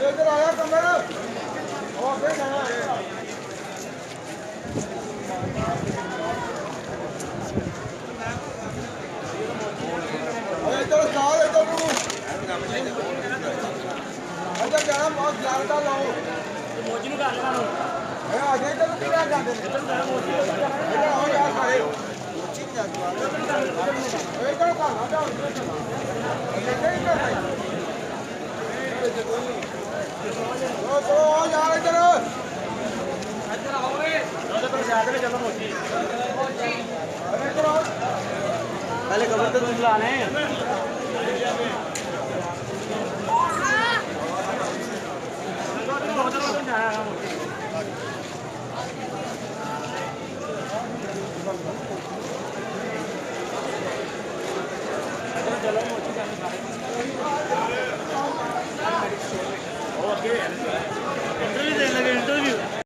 इधर आया कमर और फिर जाना इधर साल इधर को अंदर जाना बहुत ज्यादा लाओ मोची नु कर लो ए आ जाए तो किधर जाते हैं इधर जाना मोची इधर आओ यार सारे मोची नहीं जाती इधर का आ जाओ तो यार इधर आओ इधर जाके चलो मोची पहले कबर तो तुम लाने चलो